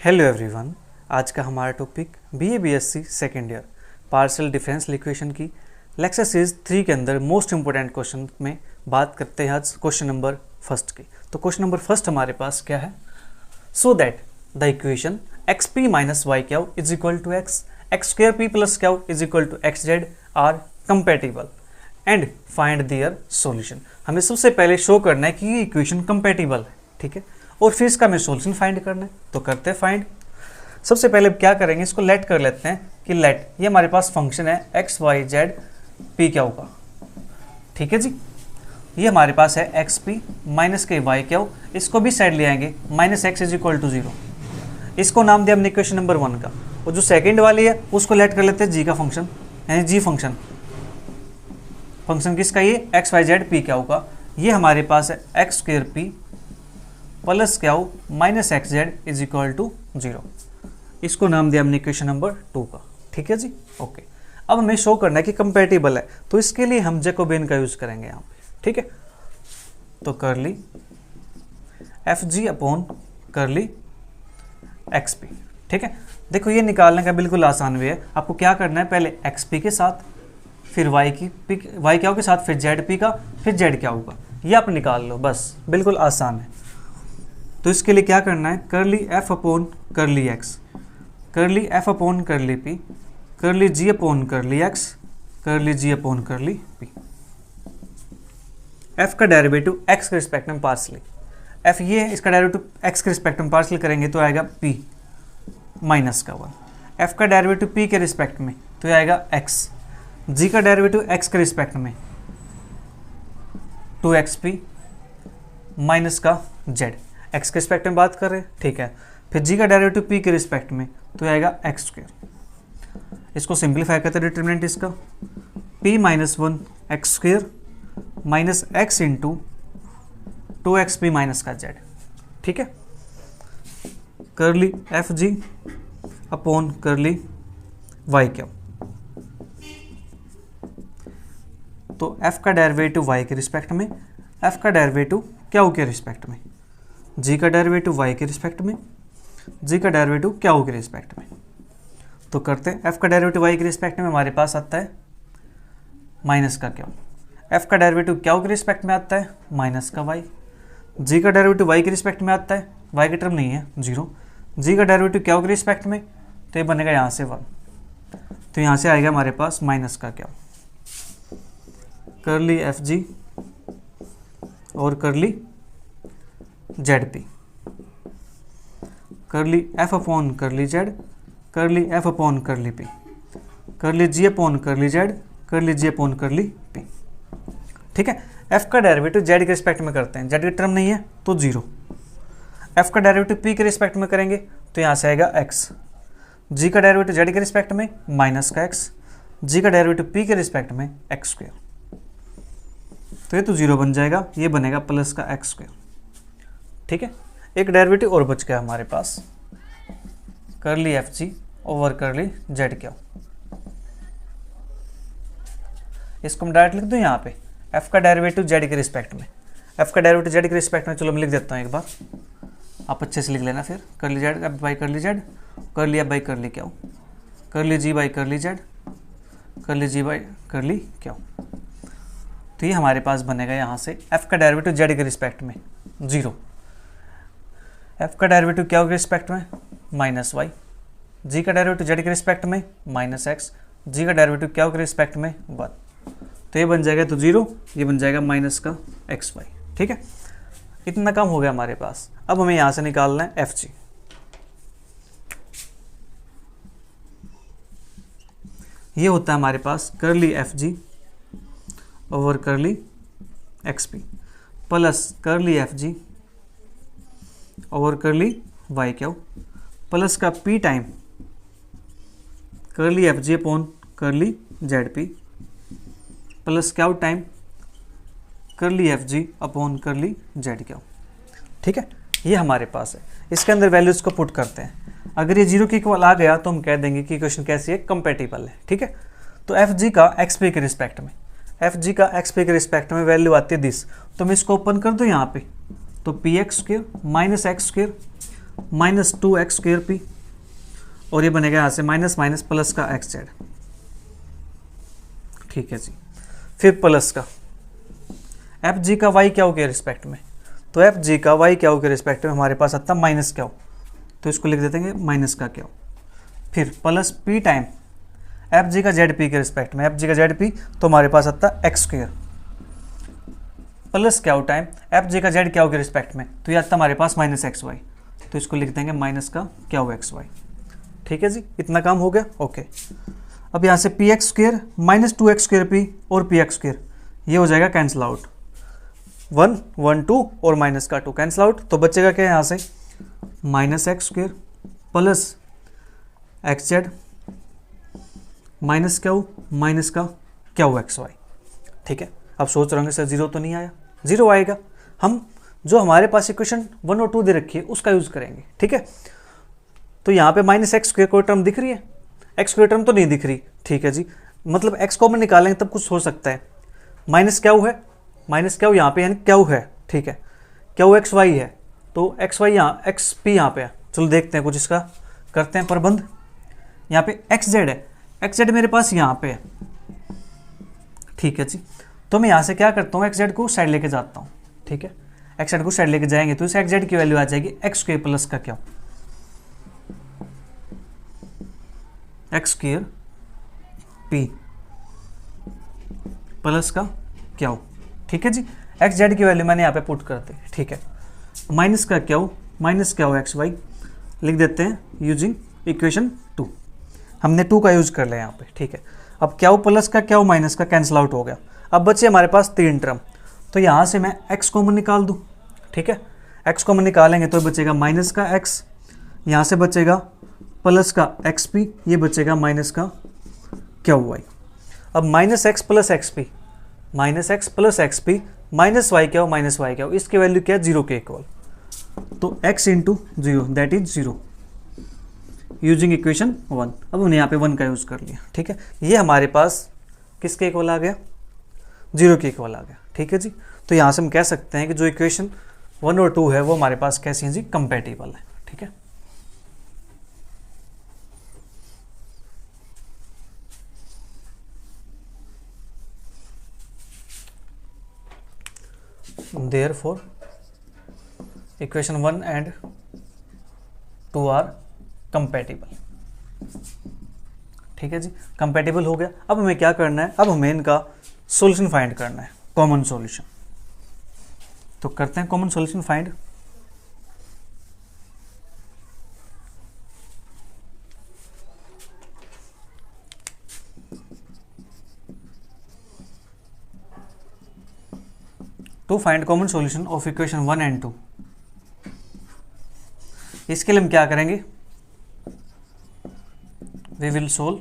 Hello everyone. आज का हमारा topic BA BSc second year partial differential equation की लेक्चर सीरीज 3 के अंदर मोस्ट इंपोर्टेंट क्वेश्चन में बात करते हैं आज क्वेश्चन नंबर फर्स्ट की। तो क्वेश्चन नंबर फर्स्ट हमारे पास क्या है, so that the equation x p minus y q is equal to x square p plus q is equal to x z are compatible and find their solution. हमें सबसे पहले show करना है कि ये इक्वेशन कंपेटिबल है, ठीक है, और फिर इसका हमें सॉल्यूशन फाइंड करना है। तो करते हैं फाइंड। सबसे पहले क्या करेंगे, इसको लेट कर लेते हैं कि लेट ये हमारे पास फंक्शन है x Y Z P q का, ठीक है जी। ये हमारे पास है एक्स पी माइनस के वाई क्यू, इसको भी साइड ले आएंगे minus x is equal to 0। इसको नाम दिया हमने इक्वेशन नंबर 1 का, और जो सेकेंड वाली है उसको लेट कर लेते हैं जी का फंक्शन, यानी जी फंक्शन। फंक्शन किसका, ये x Y Z P q का। ये हमारे पास है x square p plus q minus x z is equal to 0। इसको नाम दिया हमने इक्वेशन नंबर 2 का, ठीक है जी, ओके। अब हमें शो करना है कि कंपेटिबल है, तो इसके लिए हम जैकोबियन का यूज करेंगे यहाँ पे, ठीक है। तो करली F G upon curly X P, ठीक है। देखो ये निकालने का बिल्कुल आसान वे है। आपको क्या करना है, पहले एक्स पी के साथ, फिर वाई क्यू के साथ, फिर जेड पी का, फिर जेड क्यू का, ये आप निकाल लो, बस बिल्कुल आसान है। तो इसके लिए क्या करना है, करली एफ अपॉन करली एक्स, करली एफ अपॉन करली पी, करली जी अपॉन करली एक्स, करली जी अपॉन करली पी। एफ का डेरिवेटिव एक्स के रिस्पेक्ट में पार्शली, एफ ये है, इसका डेरिवेटिव एक्स के रिस्पेक्ट में पार्शली करेंगे तो आएगा पी माइनस का 1। एफ का डेरिवेटिव पी के रिस्पेक्ट में तो ये आएगा एक्स, जी का डेरिवेटिव एक्स के रिस्पेक्ट में 2xp माइनस का जेड, एक्स के रिस्पेक्ट में बात कर रहे हैं, ठीक है। फिर जी का डेरिवेटिव पी के रिस्पेक्ट में तो आएगा एक्स स्क्वायर। इसको सिंप्लीफाई करते हैं, डिटरमिनेंट इसका p minus 1 x square minus x into 2xp minus का जेड, ठीक है। करली F G upon curly Y Q, तो f का डेरिवेटिव y के रिस्पेक्ट में, f का डेरिवेटिव क्यू के रिस्पेक्ट में, g का डेरिवेटिव y के रिस्पेक्ट में, g का डेरिवेटिव क्यू के रिस्पेक्ट में। तो करते हैं, f का डेरिवेटिव y के रिस्पेक्ट में हमारे पास आता है माइनस का क्यू, f का डेरिवेटिव क्यू के रिस्पेक्ट में आता है माइनस का y, g का डेरिवेटिव y के रिस्पेक्ट में आता है, y की टर्म नहीं है 0, g का डेरिवेटिव क्यू के रिस्पेक्ट में तो ये बनेगा यहाँ से 1, तो यहाँ से आएगा हमारे पास माइनस का क्यू। करली एफ जी और करली जेड पी, करली एफ अपॉन करली जेड, करली एफ अपॉन करली पी, करली जी अपॉन करली जेड, करली जी अपॉन करली पी, ठीक है। एफ का डेरिवेटिव जेड के रिस्पेक्ट में करते हैं, जेड की टर्म नहीं है तो 0। एफ का डेरिवेटिव पी के रिस्पेक्ट में करेंगे तो यहाँ से आएगा एक्स, जी का डेरिवेटिव जेड के रिस्पेक्ट में माइनस का एक्स, जी का डेरिवेटिव पी के रिस्पेक्ट में एक्स स्क्वायर, तो ये तो 0 बन जाएगा, ये बनेगा प्लस का एक्स स्क्वायर, ठीक है। एक डेरिवेटिव और बच गया हमारे पास, करली एफ जी ओवर करली जेड क्यू। इसको हम डायरेक्ट लिख दूं यहाँ पे, एफ का डेरिवेटिव जेड के रिस्पेक्ट में, एफ का डेरिवेटिव जेड के रिस्पेक्ट में, चलो मैं लिख देता हूँ एक बार, आप अच्छे से लिख लेना। फिर करली जेड एफ बाई करली जेड, करली एफ बाई करली क्यू, करली जी बाई करली जेड, करली जी बाई करली क्यू। तो ये हमारे पास बनेगा यहाँ से f का डेरिवेटिव z के रिस्पेक्ट में 0, f का डेरिवेटिव क्या के रिस्पेक्ट में माइनस वाई, g का डेरिवेटिव z के रिस्पेक्ट में माइनस एक्स, g का डेरिवेटिव क्या के रिस्पेक्ट में 1, तो ये बन जाएगा तो 0, ये बन जाएगा माइनस का एक्स वाई, ठीक है। इतना कम हो गया हमारे पास। अब हमें यहाँ से निकालना है एफ जी। ये होता है हमारे पास curly F G over curly X P plus curly F G over curly Y Q plus का P time curly F G upon curly Z P plus Q time curly F G upon curly Z Q, ठीक है। ये हमारे पास है, इसके अंदर values को पुट करते हैं। अगर ये 0 के इक्वल आ गया तो हम कह देंगे कि इक्वेशन कैसी है, कंपेटिबल है, ठीक है। तो एफ जी का एक्स पी के रिस्पेक्ट में, एफ जी का एक्स पी के रिस्पेक्ट में वैल्यू आती है 10, तो मैं इसको ओपन कर दूँ यहाँ पे, तो P x square minus x square minus 2x square P, और ये बनेगा यहाँ से माइनस माइनस प्लस का एक्स जेड। ठीक है जी। फिर प्लस का एफ जी का वाई क्या हो के रिस्पेक्ट में, तो एफ जी का वाई क्या हो के रिस्पेक्ट में हमारे पास आता माइनस क्या हो, तो इसको लिख देते हैं माइनस का क्या हो। फिर plus P time F G का जेड पी के रिस्पेक्ट में, एफ जी का जेड पी तो हमारे पास आता एक्स स्क्वेयर, प्लस क्या हो टाइम एफ जी का जेड क्या हो के रिस्पेक्ट में, तो ये आता हमारे पास माइनस एक्स वाई, तो इसको लिख देंगे माइनस का क्या हो एक्स वाई। ठीक है जी, इतना काम हो गया। ओके, अब यहाँ से P x square minus 2x square P और पी एक्स स्क्वेयर ये हो जाएगा कैंसिल आउट, 1 1 2 और माइनस का 2 कैंसिल आउट, तो बचेगा क्या यहाँ से minus x square plus x Z minus क्या हो माइनस का क्या हो एक्स वाई। ठीक है, अब सोच रहे होंगे सर जीरो तो नहीं आया, जीरो आएगा, हम जो हमारे पास इक्वेशन 1 और 2 दे रखी है उसका यूज़ करेंगे। ठीक है, तो यहाँ पे माइनस एक्स स्क्वेयर कोई टर्म दिख रही है, एक्स स्क्वेयर टर्म तो नहीं दिख रही। ठीक है जी, मतलब एक्स कॉमन निकालेंगे तब कुछ हो सकता है, माइनस क्या है, माइनस क्या यहाँ पे यानी क्या है। ठीक है, क्या एक्स वाई है, तो एक्स वाई यहाँ एक्स पी यहाँ पे है, चलो देखते हैं कुछ इसका करते हैं प्रबंध। यहाँ पे एक्स जेड है, एक्स जेड मेरे पास यहाँ पे है। ठीक है जी, तो मैं यहाँ से क्या करता हूँ एक्स जेड को साइड लेके जाता हूँ। ठीक है, एक्स जेड को साइड लेके जाएंगे तो इस एक्स जेड की वैल्यू आ जाएगी एक्स स्क्वेयर प्लस का क्या एक्स स्क्वेयर पी प्लस का क्या हो। ठीक है जी, एक्स जेड की वैल्यू मैंने यहाँ पे पुट कर दी। ठीक है, माइनस का क्या हो एक्स वाई लिख देते हैं यूजिंग इक्वेशन 2, हमने 2 का यूज कर लिया यहाँ पे। ठीक है, अब क्या हो प्लस का क्या हो माइनस का कैंसिल आउट हो गया, अब बचे हमारे पास 3 टर्म, तो यहाँ से मैं x कॉमन निकाल दूँ। ठीक है, x कॉमन निकालेंगे तो बचेगा माइनस का x, यहाँ से बचेगा प्लस का एक्स पी, ये बचेगा माइनस का क्या हुआ वाई। अब minus x plus x p, minus x plus x p minus y क्या हो माइनस वाई क्या हो, इसकी वैल्यू क्या है 0 के इक्वल, तो x into 0 that is 0 using equation 1। अब हमने यहाँ पे 1 का यूज़ कर लिया। ठीक है, ये हमारे पास किसके इक्वल आ गया 0 के इक्वल आ गया। ठीक है जी, तो यहाँ से हम कह सकते हैं कि जो इक्वेशन 1 और 2 है वो हमारे पास कैसी हैं जी कंपैटिबल है। ठीक है, therefore equation 1 and 2 are compatible। ठीक है जी, कंपैटिबल हो गया। अब हमें क्या करना है, अब हमें इनका सॉल्यूशन फाइंड करना है, कॉमन सॉल्यूशन। तो करते हैं common solution find. To find common solution of equation 1 and 2, इसके लिए हम क्या करेंगे, we will solve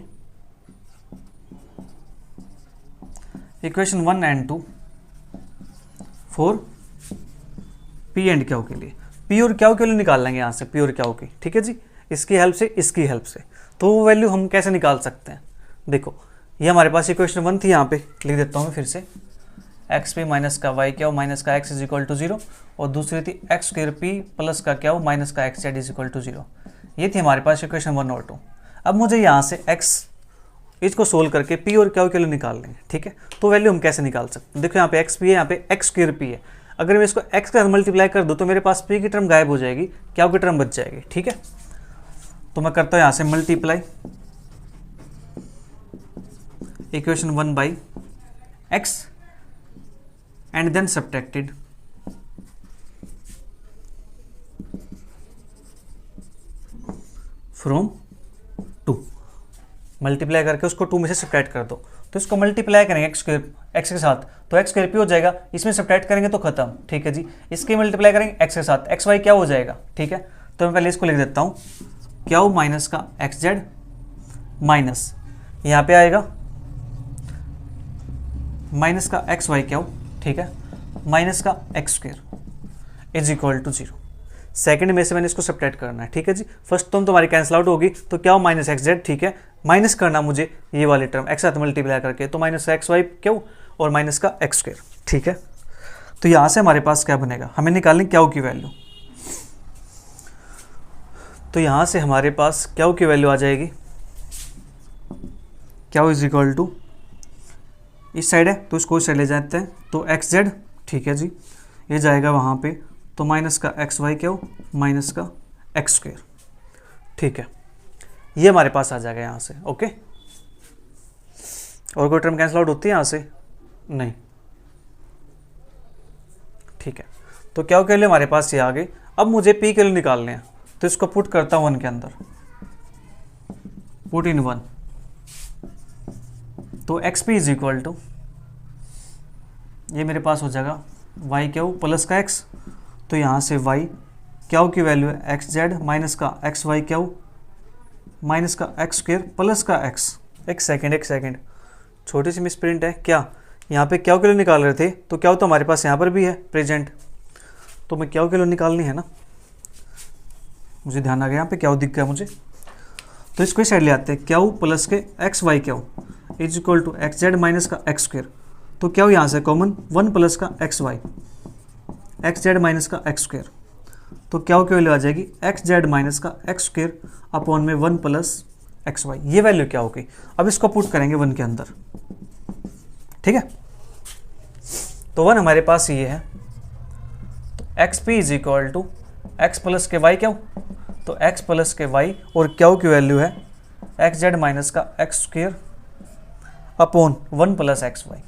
equation 1 and 2 for p and q के लिए। पी और क्यू के लिए निकाल लेंगे यहाँ से, पी और क्यू की। ठीक है जी, इसकी हेल्प से इसकी हेल्प से, तो वो वैल्यू हम कैसे निकाल सकते हैं। देखो ये हमारे पास इक्वेशन 1 थी, यहाँ पे लिख देता हूँ मैं फिर से, एक्स पी माइनस का वाई क्या हो माइनस का एक्स इज इक्वल टू 0, और दूसरी थी एक्स स्क्वेयर पी प्लस का क्या हो माइनस का x z is equal to 0। ये थी हमारे पास इक्वेशन 1 और 2। अब मुझे यहाँ से एक्स इसको सोल्व करके पी और क्यू के लिए निकाल लेंगे। ठीक है, तो वैल्यू हम कैसे निकाल सकते हैं, देखो यहाँ पे एक्स पी है, यहाँ पे एक्स स्क्वेयर पी है, अगर मैं इसको एक्स का मल्टीप्लाई कर दूँ तो मेरे पास पी की टर्म गायब हो जाएगी, क्यू की टर्म बच जाएगी। ठीक है, तो मैं करता हूँ यहाँ से multiply equation 1 by x and then subtracted from 2, multiply करके उसको 2 में से सब्ट्रैक्ट कर दो, तो इसको मल्टीप्लाई करेंगे एक्स के साथ तो एक्स स्क्वायर पी हो जाएगा, इसमें सब्ट्रैक्ट करेंगे तो खत्म। ठीक है जी, इसके मल्टीप्लाई करेंगे एक्स के साथ, एक्स वाई क्या हो जाएगा। ठीक है, तो मैं पहले इसको लिख देता हूँ, क्या हो माइनस का एक्स जेड माइनस यहाँ पे आएगा माइनस का एक्स वाई क्या हो, ठीक है, माइनस का x square is equal to 0। Second में से मैंने इसको सब्ट्रैक्ट करना है। ठीक है जी, फर्स्ट टर्म तुम्हारी कैंसिल आउट होगी, तो क्या हो माइनस एक्स जेड। ठीक है, माइनस करना मुझे ये वाली टर्म एक्स साथ मल्टीप्लाई करके, तो माइनस एक्स वाई क्यों और माइनस का एक्स स्क्वायर। ठीक है, तो यहाँ से हमारे पास क्या बनेगा, हमें निकालनी क्या की वैल्यू, तो यहाँ से हमारे पास क्याऊ की वैल्यू आ जाएगी, क्याऊ इज इक्वल टू, इस साइड है तो इसको इस साइड ले जाते हैं, तो एक्स जेड, ठीक है जी, ये जाएगा वहाँ पे, तो माइनस का एक्स वाई क्याऊ माइनस का एक्स स्क्वायर, ठीक है, ये हमारे पास आ जाएगा यहाँ से। ओके, और कोई टर्म कैंसिल आउट होती है यहाँ से? नहीं, ठीक है। तो क्या के लिए हमारे पास ये आ गए। अब मुझे पी के लिए निकालने हैं, तो इसको पुट करता हूँ 1 के अंदर, पुट इन 1, तो x p is equal to, ये मेरे पास हो जाएगा वाई क्याऊ प्लस का एक्स, तो यहाँ से वाई क्याऊ की वैल्यू है एक्स जेड माइनस का एक्स वाई क्याऊ माइनस का एक्स स्क्वायर प्लस का एक्स। एक सेकेंड, छोटी सी मिसप्रिंट है क्या, यहाँ पे क्याऊ के लिए निकाल रहे थे, तो क्याऊ तो हमारे पास यहाँ पर भी है प्रेजेंट, तो मैं क्याऊ के लिए निकालनी है ना, मुझे ध्यान आ गया, यहाँ पे क्याऊ दिख गया मुझे, तो इसको इस साइड ले आते हैं, क्याऊ प्लस के x Y Q is equal to x Z minus का एक्स स्क्वायर, तो क्याऊ यहाँ से कॉमन 1 प्लस का x Y X Z minus का एक्स स्क्वायर, तो क्याऊ की वैल्यू आ जाएगी एक्स जेड माइनस का एक्स स्क्वायर अपॉन में 1 प्लस एक्स वाई, ये वैल्यू क्या होगी। अब इसको पुट करेंगे 1 के अंदर, ठीक है, तो 1 हमारे पास ये है, तो x p is equal to x plus के वाई क्याऊ, तो एक्स प्लस के वाई और क्याऊ की वैल्यू है एक्स जेड माइनस का x square upon 1 plus x y,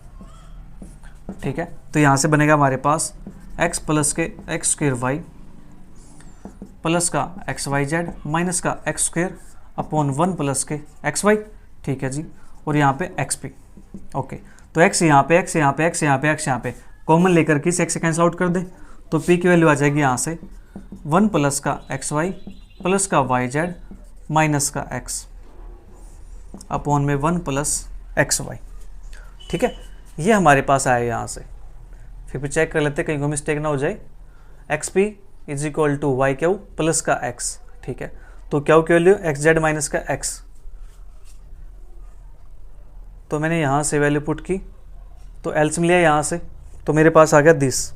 ठीक है, तो यहाँ से बनेगा हमारे पास एक्स प्लस के एक्स स्क्वायर वाई प्लस का एक्स वाई जेड माइनस का एक्स स्क्वायर अपॉन 1 प्लस के एक्स वाई, ठीक है जी, और यहाँ पे एक्स पी। ओके, तो एक्स यहाँ पे, एक्स यहाँ पे, एक्स यहाँ पे, एक्स यहाँ पे कॉमन लेकर के इस एक्स से कैंसिल आउट कर दें, तो पी की वैल्यू आ जाएगी यहाँ से 1 प्लस का एक्स वाई प्लस का वाई जेड माइनस का एक्स अपॉन में 1 प्लस एक्स वाई, ठीक है, ये हमारे पास आया यहाँ से। फिर भी चेक कर लेते कहीं को मिस्टेक ना हो जाए, x p is equal to y Q plus का एक्स, ठीक है, तो क्यू की वैल्यू एक्स जेड माइनस का एक्स, तो मैंने यहाँ से वैल्यू पुट की, तो एलसीएम लिया यहाँ से, तो मेरे पास आ गया दिस,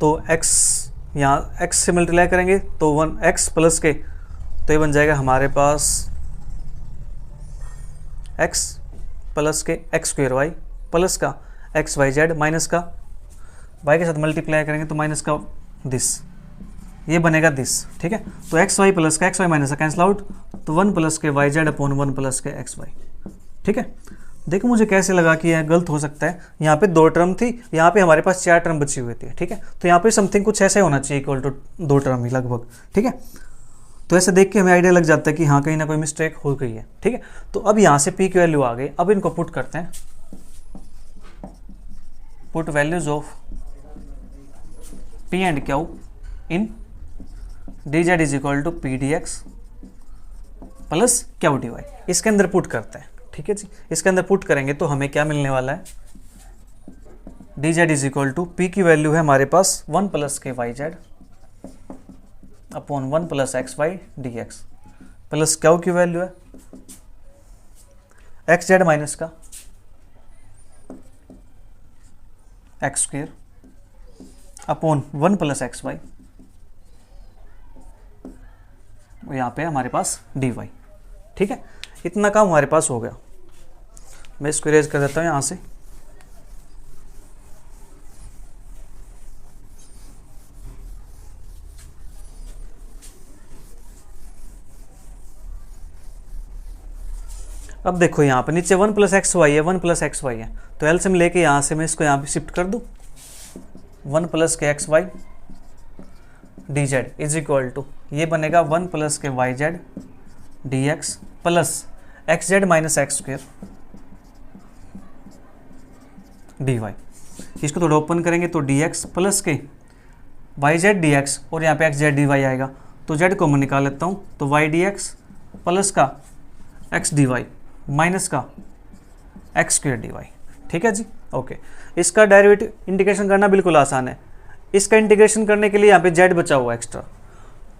तो x यहाँ x से मल्टीप्लाई करेंगे तो 1x प्लस के, तो ये बन जाएगा हमारे पास x प्लस के एक्स स्क्वायर वाई प्लस का एक्स वाई जेड माइनस का y के साथ मल्टीप्लाई करेंगे तो माइनस का दिस, ये बनेगा दिस, ठीक है, तो एक्स वाई प्लस का एक्स वाई माइनस का कैंसिल आउट, तो 1 प्लस के वाई जेड अपॉन 1 प्लस के एक्स वाई, ठीक है। देखो मुझे कैसे लगा कि यह गलत हो सकता है, यहाँ पे 2 टर्म थी, यहाँ पे हमारे पास 4 टर्म बची हुई थी, ठीक है, तो यहाँ पे समथिंग कुछ ऐसे होना चाहिए इक्वल टू 2 टर्म ही लगभग, ठीक है, तो ऐसे देख के हमें आइडिया लग जाता है कि हाँ कहीं ना कोई मिस्टेक हो गई है, ठीक है। तो अब यहाँ से पी की वैल्यू आ गई, अब इनको पुट करते हैं, put values of p and q in d z is equal to p d x plus q d y, इसके अंदर पुट करते हैं, ठीक है जी, इसके अंदर पुट करेंगे तो हमें क्या मिलने वाला है, d z is equal to p की वैल्यू है हमारे पास 1 प्लस के y z upon 1 plus x Y D x plus q की वैल्यू है एक्स जेड माइनस का x square upon 1 plus x y, यहाँ पे हमारे पास डी वाई, ठीक है, इतना काम हमारे पास हो गया। मैं इसको इरेज कर देता हूँ यहाँ से, अब देखो यहाँ पे नीचे 1 प्लस एक्स वाई है, 1 प्लस एक्स वाई है, तो एलसीएम लेके यहाँ से मैं इसको यहाँ पे शिफ्ट कर दूँ, 1 प्लस के x Y D z is equal to, ये बनेगा 1 प्लस के y z d x plus x Z minus x square d y, इसको थोड़ा ओपन करेंगे तो डी एक्स प्लस के वाई जेड डी एक्स और यहाँ पे एक्स जेड डी वाई आएगा, तो जेड कॉमन निकाल लेता हूँ, तो वाई डी एक्स प्लस का एक्स डी वाई माइनस का एक्स स्क्वायर डी वाई, ठीक है जी। ओके, इसका डेरिवेटिव इंटीग्रेशन करना बिल्कुल आसान है, इसका इंटीग्रेशन करने के लिए यहाँ पे जेड बचा हुआ एक्स्ट्रा,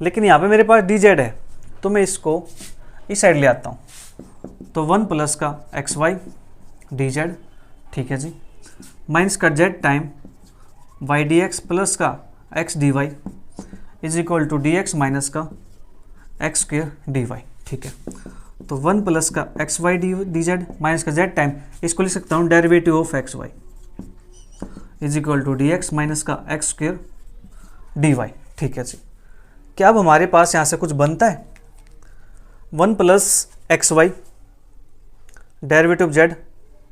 लेकिन यहाँ पे मेरे पास डी जेड है, तो मैं इसको इस साइड ले आता हूँ, तो 1 प्लस का एक्स वाई डी जेड, ठीक है जी, माइनस का Z time Y D x plus का X D Y is equal to D x minus का एक्स स्क्वेयर डी वाई। ठीक है, तो 1 प्लस का x Y D Z minus का जेड टाइम, इसको लिख सकता हूँ derivative of x Y is equal to D x minus का एक्स स्क्वेयर डी वाई। ठीक है जी, क्या अब हमारे पास यहाँ से कुछ बनता है? 1 plus x y derivative z,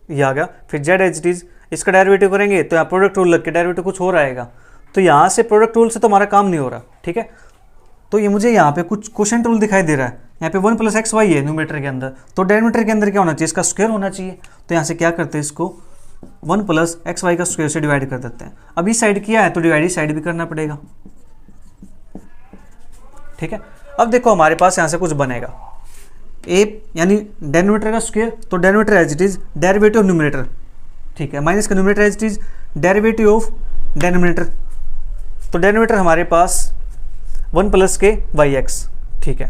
ये आ गया, फिर जेड एच डीज, इसका डेरिवेटिव करेंगे तो यहाँ प्रोडक्ट रूल लग के डेरिवेटिव कुछ और आएगा, तो यहाँ से प्रोडक्ट रूल से तो हमारा काम नहीं हो रहा। ठीक है, तो ये मुझे यहाँ पे कुछ क्वोशिएंट रूल दिखाई दे रहा है, यहाँ पे 1 प्लस एक्स वाई है न्यूमरेटर के अंदर, तो डेनोमिनेटर के अंदर क्या होना चाहिए? इसका स्क्वायर होना चाहिए। तो यहाँ से क्या करते हैं, इसको 1 प्लस एक्स वाई का स्क्वायर से डिवाइड कर देते हैं। अब इस साइड किया है तो डिवाइड इस साइड भी करना पड़ेगा। ठीक है, अब देखो हमारे पास यहाँ से कुछ बनेगा, ए यानी डेनोमिनेटर का स्क्वायर, तो denominator as it is derivative of numerator. ठीक है, माइनस का numerator as it is derivative of denominator, तो डेनोमिनेटर हमारे पास 1 प्लस के वाई एक्स। ठीक है,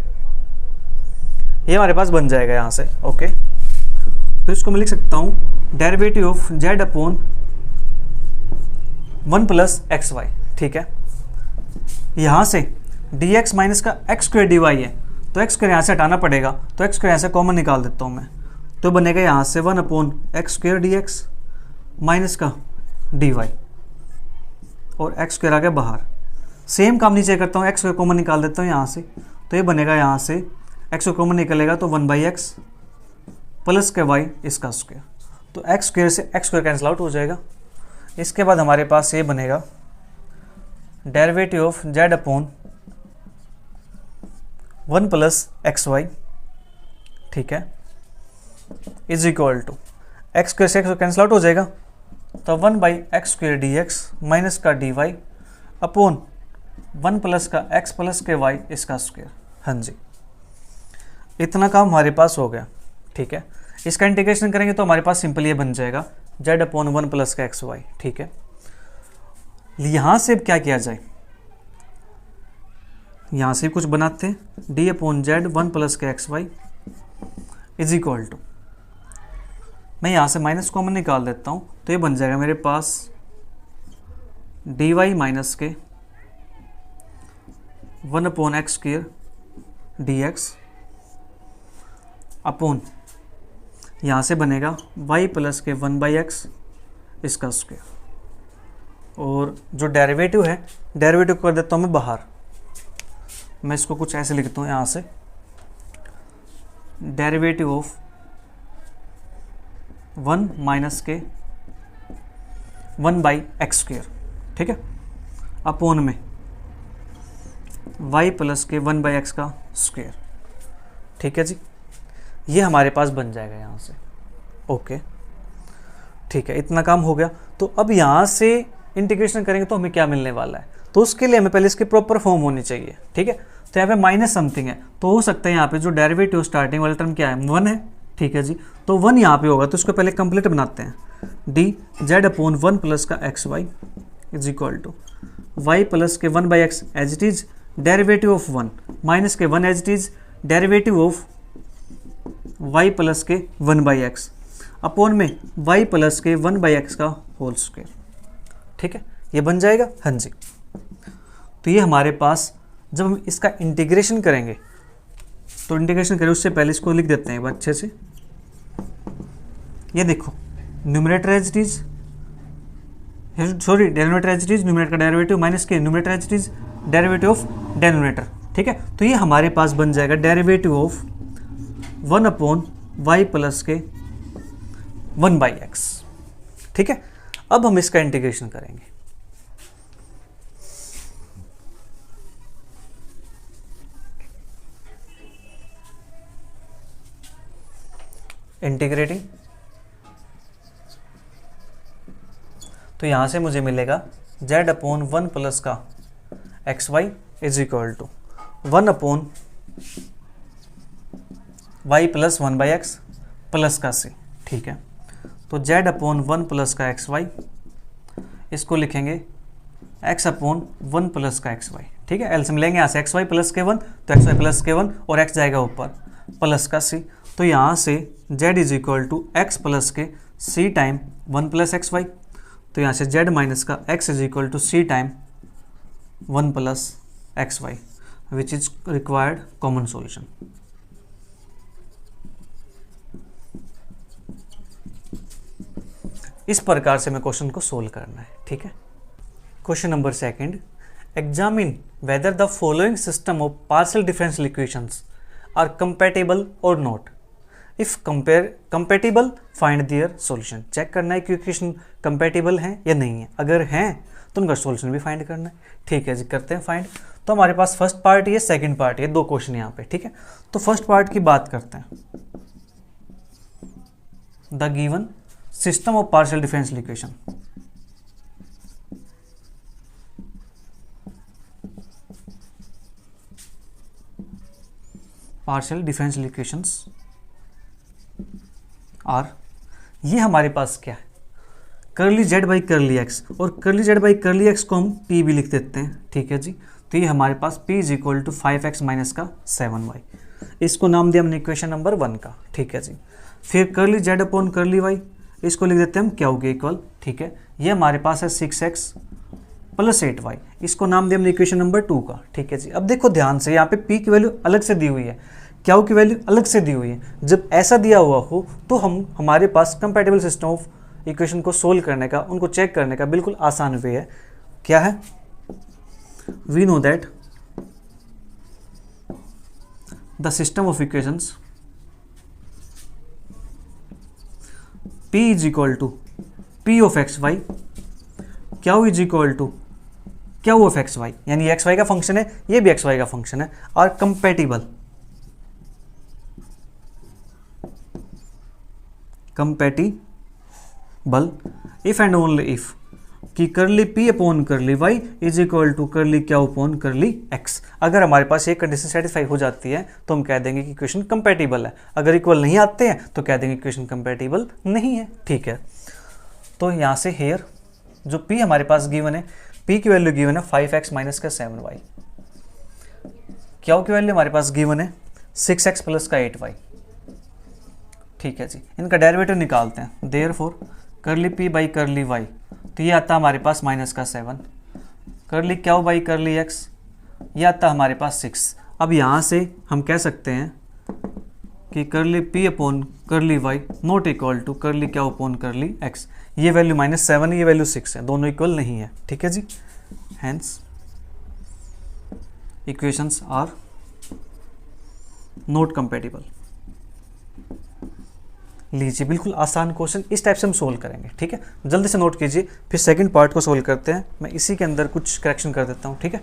ये हमारे पास बन जाएगा यहाँ से। ओके, तो इसको मैं लिख सकता हूँ derivative of z upon 1 plus x y. ठीक है, यहाँ से डी एक्स माइनस का एक्स स्क्वायर डी वाई है, तो एक्स स्क्वायर यहाँ से हटाना पड़ेगा, तो एक्स स्क्वायर यहाँ से कॉमन निकाल देता हूँ मैं, तो बनेगा यहाँ से 1 upon x square d x minus का डी वाई, और एक्स स्क्वायर आ गया बाहर। सेम काम नीचे करता हूँ, एक्स स्क्वायर कॉमन निकाल देता हूँ यहाँ से, तो ये बनेगा यहाँ से एक्स स्क्वायर कॉमन निकलेगा तो 1/x प्लस के वाई इसका स्क्वायर, तो एक्स स्क्वायर से एक्स स्क्वायर कैंसिल आउट हो जाएगा। इसके बाद हमारे पास ये बनेगा derivative of z upon 1 plus x y. ठीक है, is equal to x square से एक्स कैंसिल आउट हो जाएगा, तो 1/x square d x minus का डी वाई अपॉन 1 प्लस का x प्लस के y इसका स्क्वायर। हाँ जी, इतना काम हमारे पास हो गया। ठीक है, इसका इंटीग्रेशन करेंगे तो हमारे पास सिंपल ये बन जाएगा z अपॉन 1 प्लस का एक्स वाई। ठीक है, यहाँ से क्या किया जाए, यहाँ से कुछ बनाते हैं, d अपॉन जेड 1 प्लस का x Y is equal to, मैं यहाँ से माइनस कॉमन निकाल देता हूँ, तो ये बन जाएगा मेरे पास डी वाई माइनस के 1 upon x square d x upon, यहाँ से बनेगा y प्लस के 1/x इसका स्क्वायर, और जो डेरिवेटिव है डेरिवेटिव कर देता हूँ मैं बाहर, मैं इसको कुछ ऐसे लिखता हूँ यहाँ से डेरिवेटिव ऑफ 1 माइनस के 1/x स्क्वायर। ठीक है, अपॉन में y प्लस के 1/x का स्क्वायर। ठीक है जी, ये हमारे पास बन जाएगा यहाँ से। ओके, ठीक है, इतना काम हो गया। तो अब यहाँ से इंटीग्रेशन करेंगे तो हमें क्या मिलने वाला है, तो उसके लिए हमें पहले इसकी प्रॉपर फॉर्म होनी चाहिए। ठीक है, तो यहाँ पे माइनस समथिंग है, तो हो सकता है यहाँ पे जो डेरिवेटिव स्टार्टिंग वाला टर्म क्या है 1 है। ठीक है जी, तो 1 यहाँ पे होगा, तो इसको पहले कंप्लीट बनाते हैं। डी जेड अपॉन 1 प्लस का x Y is equal to y plus के 1/x as it is derivative of 1 minus के 1 as it is derivative of y plus के 1/x अपॉन में y प्लस के 1/x का whole square. ठीक है, ये बन जाएगा। हाँ जी, तो ये हमारे पास जब हम इसका इंटीग्रेशन करेंगे, तो इंटीग्रेशन करें उससे पहले इसको लिख देते हैं एक बार अच्छे से। ये देखो numerator as it is, sorry denominator as it is, numerator का डेरिवेटिव माइनस के numerator as it is derivative of denominator. ठीक है, तो ये हमारे पास बन जाएगा derivative of 1 upon y plus के 1/x। ठीक है, अब हम इसका इंटीग्रेशन करेंगे। इंटीग्रेटिंग, तो यहां से मुझे मिलेगा z अपॉन 1 प्लस का x Y is equal to 1 upon y plus 1/x plus का c। ठीक है, तो z अपॉन 1 प्लस का एक्स वाई, इसको लिखेंगे x अपॉन 1 प्लस का एक्स वाई। ठीक है, एल्सियम लेंगे यहाँ से एक्स वाई प्लस के 1, तो एक्स वाई प्लस के 1 और x जाएगा ऊपर प्लस का c, तो यहाँ से z is equal to x plus के c time 1 plus x y, तो यहाँ से z माइनस का x is equal to c time 1 plus x y which is required common solution. इस प्रकार से मैं क्वेश्चन को सोल्व करना है, ठीक है। Question number second, examine whether the following system of partial differential equations are compatible और not. If compatible find their solution. Check करना है कि इक्वेशन कंपैटिबल हैं या नहीं है, अगर हैं तो उनका सॉल्यूशन भी फाइंड करना है, ठीक है जी। करते हैं फाइंड। तो हमारे पास फर्स्ट पार्ट ये, सेकंड पार्ट ये, दो क्वेश्चन यहाँ पे, ठीक है। तो फर्स्ट पार्ट की बात करते हैं। The given system of partial differential equation, partial differential equations are, ये हमारे पास क्या है, curly Z by curly X, और curly Z by curly X को हम पी भी लिख देते हैं, ठीक है जी। तो ये हमारे पास p is equal to 5x minus का 7y, इसको नाम दिया हमने इक्वेशन नंबर 1 का, ठीक है जी। फिर curly z upon curly y, इसको लिख देते हैं हम क्या के इक्वल, ठीक है। ये हमारे पास है 6x प्लस 8y, इसको नाम दिया हमने इक्वेशन नंबर 2 का, ठीक है जी। अब देखो ध्यान से, यहाँ पे p की वैल्यू अलग से दी हुई है, क्या की वैल्यू अलग से दी हुई है। जब ऐसा दिया हुआ हो तो हमारे पास कंपैटिबल सिस्टम ऑफ इक्वेशन को सोल्व करने का, उनको चेक करने का बिल्कुल आसान वे है। क्या है, we know that the system of equations p is equal to p of x y, q is equal to q of x y, यानी एक्स वाई का फंक्शन है, ये भी एक्स वाई का फंक्शन है, और compatible if and only if कि curly p upon curly y is equal to curly q upon करली x। अगर हमारे पास ये कंडीशन सेटिस्फाई हो जाती है तो हम कह देंगे कि इक्वेशन कंपैटिबल है, अगर इक्वल नहीं आते हैं तो कह देंगे इक्वेशन कंपैटिबल नहीं है, ठीक है। तो यहाँ से हेयर जो p हमारे पास गिवन है, p की वैल्यू गिवन है 5x माइनस का 7y, क्या की वैल्यू हमारे पास गिवन है 6x प्लस का 8y, ठीक है जी। इनका डेरिवेटिव निकालते हैं, therefore curly p by curly y, तो ये आता है हमारे पास माइनस का 7, करली क्या बाई करली x, ये आता है हमारे पास 6। अब यहाँ से हम कह सकते हैं कि curly p upon curly y not equal to curly q upon करली x। ये वैल्यू -7 है, ये वैल्यू 6 है, दोनों इक्वल नहीं है, ठीक है जी। Hence equations are not compatible. लीजिए, बिल्कुल आसान क्वेश्चन, इस टाइप से हम सोल्व करेंगे, ठीक है। जल्दी से नोट कीजिए, फिर सेकंड पार्ट को सोल्व करते हैं। मैं इसी के अंदर कुछ करेक्शन कर देता हूँ, ठीक है,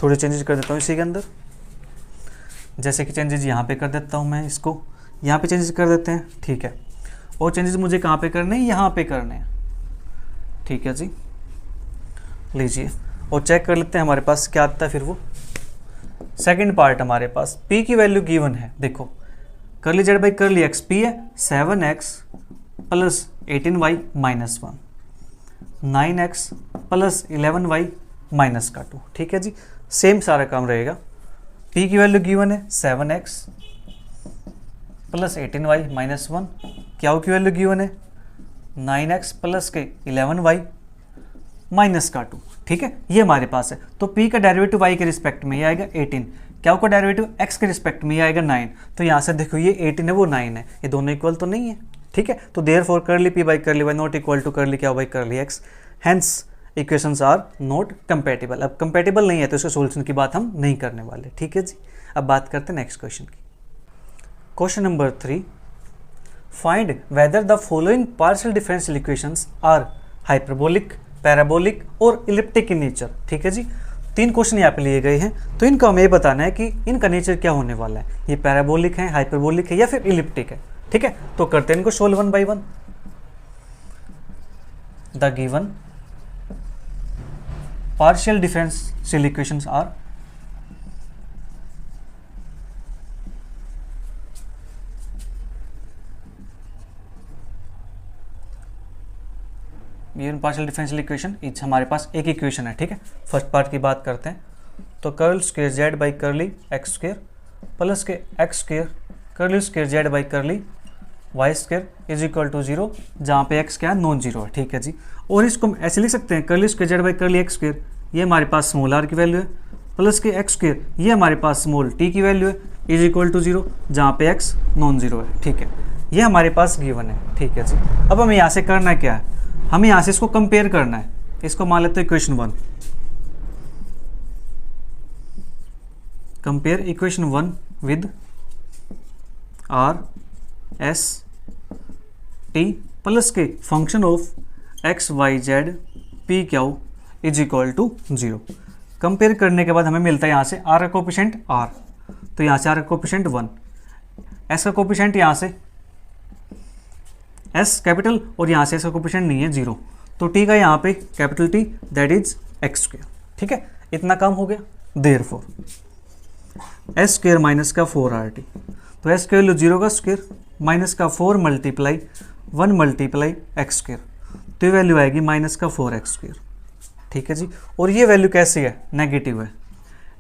थोड़े चेंजेस कर देता हूँ इसी के अंदर। जैसे कि चेंजेस यहाँ पे कर देता हूँ, मैं इसको यहाँ पे चेंजेस कर देते हैं, ठीक है। और चेंजेस मुझे कहाँ पे करने हैं, यहाँ पे करने हैं, ठीक है जी। लीजिए और चेक कर लेते हैं हमारे पास क्या आता है। फिर वो सेकेंड पार्ट हमारे पास p की वैल्यू गिवन है, देखो करली Z by curly x, p है 7x plus 18y minus 1, 9x plus 11y minus का 2, ठीक है जी। सेम सारा काम रहेगा, p की वैल्यू गिवन है 7x प्लस 18y माइनस 1, क्या की वैल्यू गिवन है 9x प्लस के 11y माइनस का 2, ठीक है, ये हमारे पास है। तो p का डेरिवेटिव y के रिस्पेक्ट में ये आएगा 18, क्या का डेरिवेटिव x के रिस्पेक्ट में ये आएगा 9। तो यहाँ से देखो ये 18 है वो 9 है, ये दोनों इक्वल तो नहीं है, ठीक है। तो therefore curly p by curly y not equal to curly q by curly x, hence equations are not compatible. अब कंपैटिबल नहीं है तो इसके सोल्यूशन की बात हम नहीं करने वाले, ठीक है जी। अब बात करते हैं नेक्स्ट क्वेश्चन की। Question number 3, find whether the following partial differential equations are hyperbolic, parabolic और इलिप्टिक इन नेचर, ठीक है जी। 3 क्वेश्चन यहाँ पे लिए गए हैं, तो इनका हमें ये बताना है कि इनका नेचर क्या होने वाला है, ये पैराबोलिक है, हाइपरबोलिक है या फिर इलिप्टिक है, ठीक है। तो करते हैं इनको solve 1 by 1। The given partial differential equations are given partial differential equation each हमारे पास एक इक्वेशन है, ठीक है। फर्स्ट पार्ट की बात करते हैं, तो curl square Z by curly x square plus के X square curly square Z by curly Y square is equal to 0, जहाँ पे एक्स क्या है नॉन जीरो है, ठीक है जी। और इसको हम ऐसे लिख सकते हैं, curly square Z by curly x square, ये हमारे पास स्मॉल आर की वैल्यू है, प्लस के एक्स स्क्वेयर, ये हमारे पास स्मॉल टी की वैल्यू है, इज इक्वल टू 0, जहाँ पे एक्स नॉन जीरो है। ठीक है, ये हमारे पास गिवन है। ठीक है जी, अब हमें यहाँ से करना क्या है, हमें यहाँ से इसको कंपेयर करना है। इसको मान लेते हैं equation 1, compare equation 1 with R S T plus के function of x Y Z P Q is equal to 0। Compare करने के बाद हमें मिलता है यहाँ से आर का कोफिशिएंट आर, तो यहाँ से आर का कोफिशिएंट 1, एस का कोफिशिएंट यहाँ से एस कैपिटल, और यहाँ से एस का कोफिशिएंट नहीं है 0, तो टी का यहाँ पे capital T, that is x square. ठीक है, इतना काम हो गया। देयरफॉर एस स्क्वेयर माइनस का 4RT, तो एस स्क्वेयर लो 0 का स्क्वेयर माइनस का 4 मल्टीप्लाई 1 मल्टीप्लाई एक्स स्क्वेयर, तो ये वैल्यू आएगी माइनस का 4x स्क्वेयर। ठीक है जी, और ये वैल्यू कैसी है, नेगेटिव है,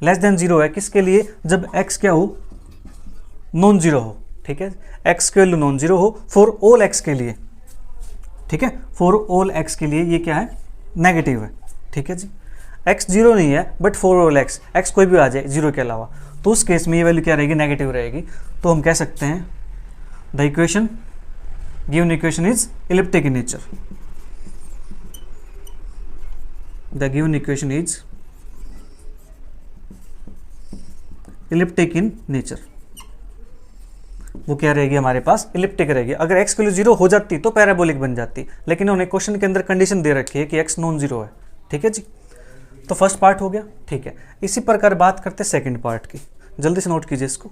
लेस देन 0 है। किसके लिए, जब x क्या हो, नॉन जीरो हो। ठीक है, x की वैल्यू नॉन जीरो हो फॉर ऑल x के लिए। ठीक है, फॉर ऑल x के लिए ये क्या है, नेगेटिव है। ठीक है जी, x जीरो नहीं है बट फॉर ऑल x कोई भी आ जाए जीरो के अलावा, तो उस केस में ये वैल्यू क्या रहेगी, नेगेटिव रहेगी। तो हम कह सकते हैं the equation, given equation is elliptic in nature. The given equation is elliptic in nature. वो क्या रहेगी हमारे पास, इलिप्टिक रहेगी। अगर x की वैल्यू 0 हो जाती तो पैराबोलिक बन जाती, लेकिन उन्होंने क्वेश्चन के अंदर कंडीशन दे रखी है कि x नॉन जीरो है। ठीक है जी, तो फर्स्ट पार्ट हो गया। ठीक है, इसी प्रकार बात करते हैं सेकंड पार्ट की, जल्दी से नोट कीजिए इसको।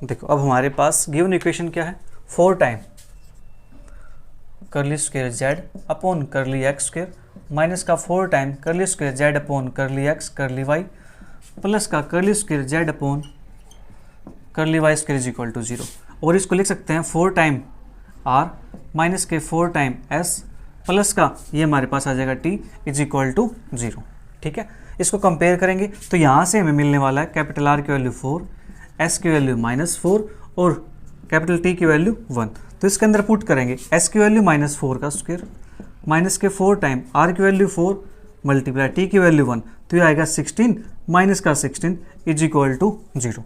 देखो, अब हमारे पास गिवन इक्वेशन क्या है, 4 time curly square z upon curly x square minus का 4 time curly square z upon curly x curly y plus का curly square z upon curly Y square is equal to 0। और इसको लिख सकते हैं 4 time are minus के 4 time s plus का ये हमारे पास आ जाएगा टी इज इक्वल टू 0। ठीक है, इसको कंपेयर करेंगे तो यहाँ से हमें मिलने वाला है कैपिटल आर की वैल्यू 4, एस की वैल्यू -4 और कैपिटल टी की वैल्यू 1। तो इसके अंदर पुट करेंगे एस की वैल्यू -4 का स्क्वायर माइनस के 4 टाइम आर की वैल्यू 4 मल्टीप्लाई टी की वैल्यू 1, तो ये आएगा 16 माइनस का 16 इज इक्वल टू 0।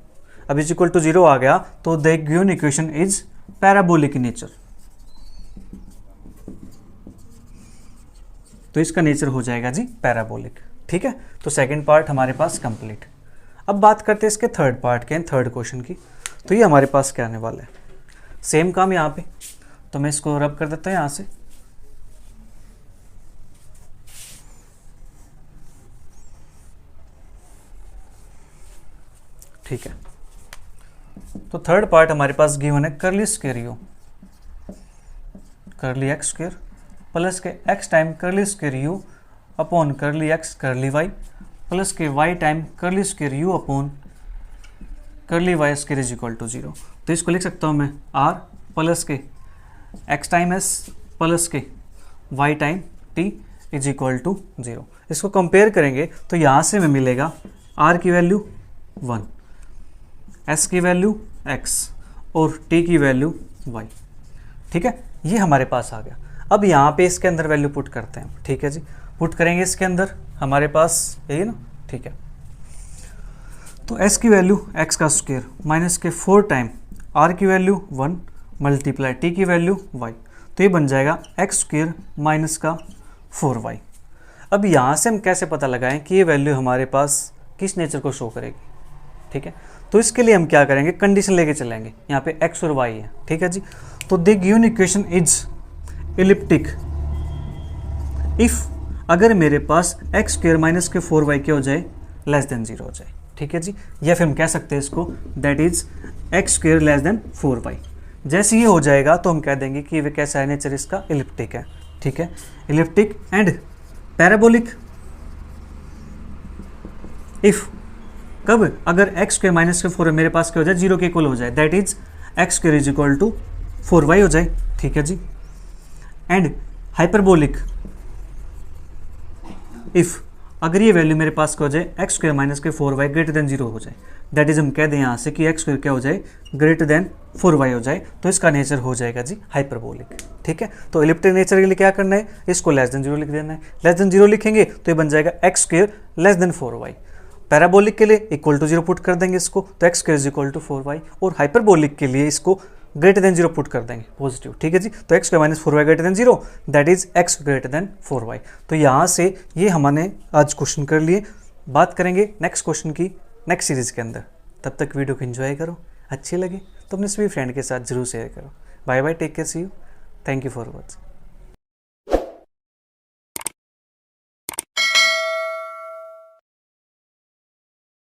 अब इज इक्वल टू 0 आ गया तो the given equation is parabolic in nature. तो इसका नेचर हो जाएगा जी पैराबोलिक। ठीक है, तो सेकंड पार्ट हमारे पास कंप्लीट। अब बात करते हैं इसके थर्ड पार्ट के, थर्ड क्वेश्चन की। तो ये हमारे पास क्या आने वाला है, सेम काम यहाँ पे, तो मैं इसको रब कर देता हूँ यहाँ से। ठीक है, तो थर्ड पार्ट हमारे पास गिवन है curly square u curly x square plus के x time curly square u upon curly x curly y plus के y time curly square u upon curly Y square is equal to 0। तो इसको लिख सकता हूँ मैं r plus के x time s plus के y time t is equal to 0। इसको कंपेयर करेंगे तो यहाँ से हमें मिलेगा आर की वैल्यू 1, एस की वैल्यू x और t की वैल्यू y। ठीक है, ये हमारे पास आ गया। अब यहाँ पे इसके अंदर वैल्यू पुट करते हैं। ठीक है जी, पुट करेंगे इसके अंदर, हमारे पास यही ना। ठीक है, तो s की वैल्यू x का स्क्वायर माइनस के 4 टाइम r की वैल्यू 1 मल्टीप्लाई t की वैल्यू y, तो ये बन जाएगा x स्क्वायर माइनस का 4y। अब यहाँ से हम कैसे पता लगाएं कि ये वैल्यू हमारे पास किस नेचर को शो करेगी। ठीक है, तो इसके लिए हम क्या करेंगे, कंडीशन लेके चलेंगे। यहाँ पे x और y है। ठीक है जी, तो the given equation is elliptic if, अगर मेरे पास x स्क्वायर माइनस के 4y क्या हो जाए, लेस देन 0 हो जाए। ठीक है जी, या फिर हम कह सकते हैं इसको that is x square less than 4y। जैसे ये हो जाएगा तो हम कह देंगे कि वे कैसा है, नेचर इसका इलिप्टिक है। ठीक है, इलिप्टिक एंड पैराबोलिक इफ, कब, अगर x स्क्वायर माइनस के 4 मेरे पास क्या हो जाए, 0 के इक्वल हो जाए, that is x square is equal to 4y हो जाए। ठीक है जी, एंड हाइपरबोलिक इफ, अगर ये वैल्यू मेरे पास क्या हो जाए एक्स स्क्वायर माइनस के 4y ग्रेटर देन 0 हो जाए, दैट इज हम कह दें यहाँ से कि एक्स स्क्वायर क्या हो जाए ग्रेटर देन 4y हो जाए, तो इसका नेचर हो जाएगा जी हाइपरबोलिक। ठीक है, तो इलिप्टिक नेचर के लिए क्या करना है, इसको लेस देन 0 लिख देना है। लेस देन 0 लिखेंगे तो ये बन जाएगा x square less than 4y। Parabolic के लिए इक्वल टू 0 पुट कर देंगे इसको, तो x square is equal to 4y। और हाइपरबोलिक के लिए इसको ग्रेटर देन 0 पुट कर देंगे पॉजिटिव। ठीक है जी, तो x square minus 4y greater than 0, that is x greater than 4y। तो यहाँ से ये हमने आज क्वेश्चन कर लिए। बात करेंगे नेक्स्ट क्वेश्चन की नेक्स्ट सीरीज के अंदर। तब तक वीडियो को एंजॉय करो, अच्छी लगे तो अपने सभी फ्रेंड के साथ जरूर शेयर करो। Bye bye, take care, see you, thank you for watching.